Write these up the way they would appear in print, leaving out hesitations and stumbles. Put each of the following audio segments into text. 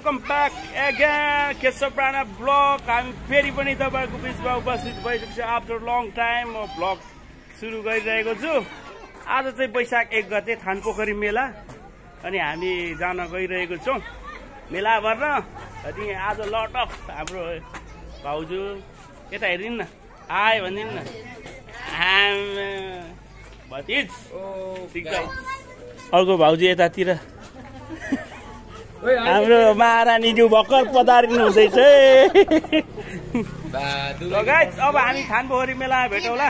Welcome back again Keshav Rana blog. हामी फेरि पनि तपाईँको बिचमा उपस्थित भइसकेको छ आफ्टर लङ टाइम। म ब्लग सुरु गरिरहेको छु। आज चाहिँ वैशाख 1 गते थानपोखरी मेला अनि हामी जान गइरहेको छौँ मेला भर्न। अनि आज लट अफ हाम्रो भाउजू यता हेरिदिनु न, आयो भनिदिनु न, भतिज अर्को भाउजू यतातिर हाम्रो महारानीज्यू भर्खर पधारिनु हुँदैछ। अब हामी थानपोखरी मेलामा भेटौँला।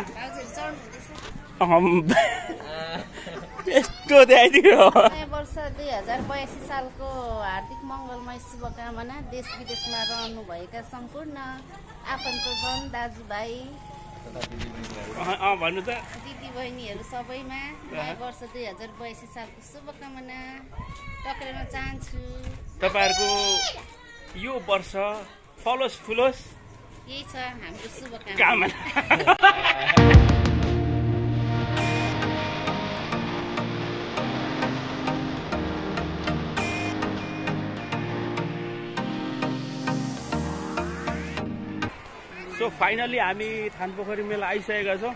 यस्तो देखाइदियो। नयाँ वर्ष 2082 सालको हार्दिक मङ्गलमय शुभकामना। देश विदेशमा रहनुभएका सम्पूर्ण आफन्तजन दाजुभाइ भन्नु त दिदी बहिनीहरू सबैमा नयाँ वर्ष 2082 सालको शुभकामना टक्राउन चाहन्छु। तपाईँहरूको यो वर्ष फलोस् फुलोस्, यही छ हाम्रो शुभकामना। सो फाइनली हामी थानपोखरी मेला आइसकेका छौँ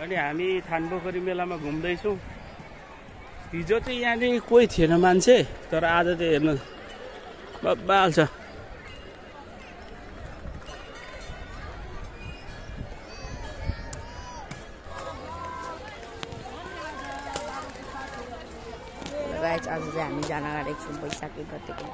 अनि हामी थानपोखरी मेलामा घुम्दैछौँ। हिजो चाहिँ यहाँदेखि कोही थिएन मान्छे, तर आज चाहिँ हेर्नु बब्बाल छ। गाइस आज चाहिँ हामी जान लागेको छौँ वैशाख 1 गतेको।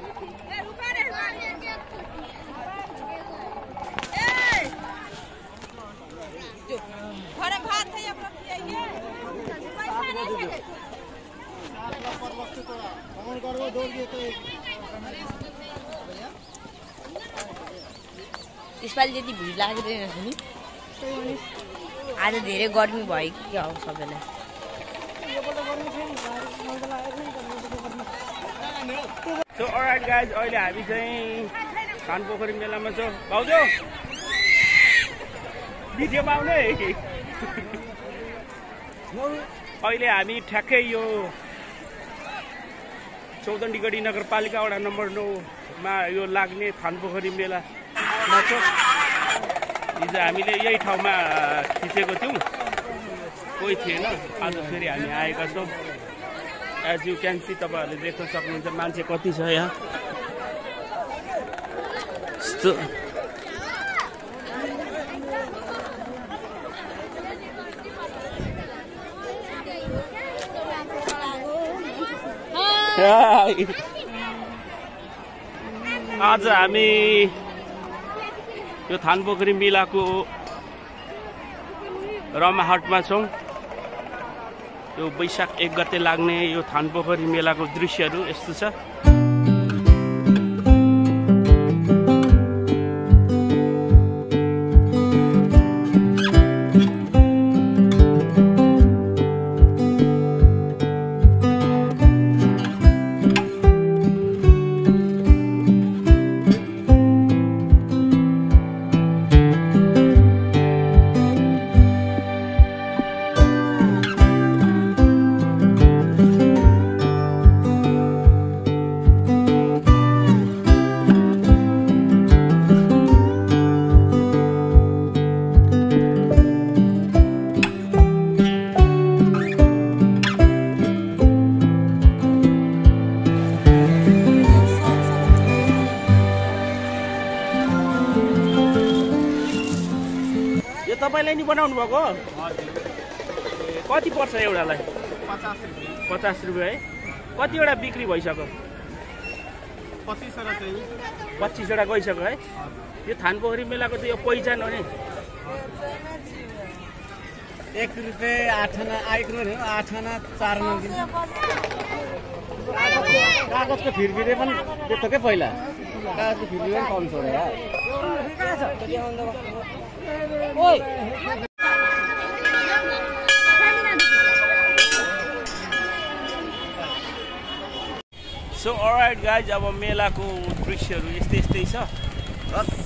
यसपालि त्यति भिड लाग्दैन नि, आज धेरै गर्मी भयो कि क्या हो सबैलाई। सो अलराइट गाइज, अहिले हामी चाहिँ थानपोखरी मेलामा छौँ। भाउजू भिडियोमा आउने। अहिले हामी ठ्याक्कै यो चौदण्डीगढी नगरपालिका वडा नम्बर 9 मा यो लाग्ने थानपोखरी मेलामा छौँ। हिजो हामीले यही ठाउँमा खिचेको थियौँ, कोही थिएन। आज फेरि हामी आएका छौँ। एज यु क्यान सी, तपाईँहरूले देख्न सक्नुहुन्छ मान्छे कति छ यहाँ। आज हामी यो थानपोखरी मेलाको रमाहाटमा छौँ। यो वैशाख 1 गते लाग्ने यो थानपोखरी मेलाको दृश्यहरू यस्तो छ। तपाईँलाई नि बनाउनु भएको? कति पर्छ एउटालाई? 50 रुपियाँ है। कतिवटा बिक्री भइसक्यो? 25वटा गइसक्यो है। यो थानपोखरी मेलाको त यो पहिचान हो नि। 1 रुपियाँ 8 आना, 1 रुपियाँ 8 आना 4 आना। कागजको फिरफिरे पनि त्यस्तो के पहिला कागजको फिरफिरे पनि कम छ यार। ओइ सो अलराइट गाइज, अब मेलाको दृश्यहरू यस्तै छ।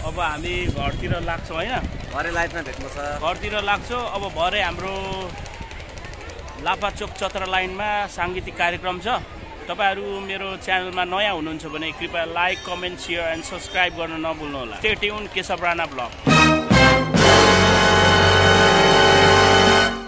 अब हामी घरतिर लाग्छौँ होइन, भरे लाइफमा भेट्नु छ। घरतिर लाग्छौँ। अब भरे हाम्रो लापाचोक चत्र लाइनमा साङ्गीतिक कार्यक्रम छ। तपाईहरु मेरो च्यानलमा नयाँ हुनुहुन्छ भने कृपया like, comment, share and subscribe गर्न नभुल्नुहोला। Stay tune Keshav Rana blog.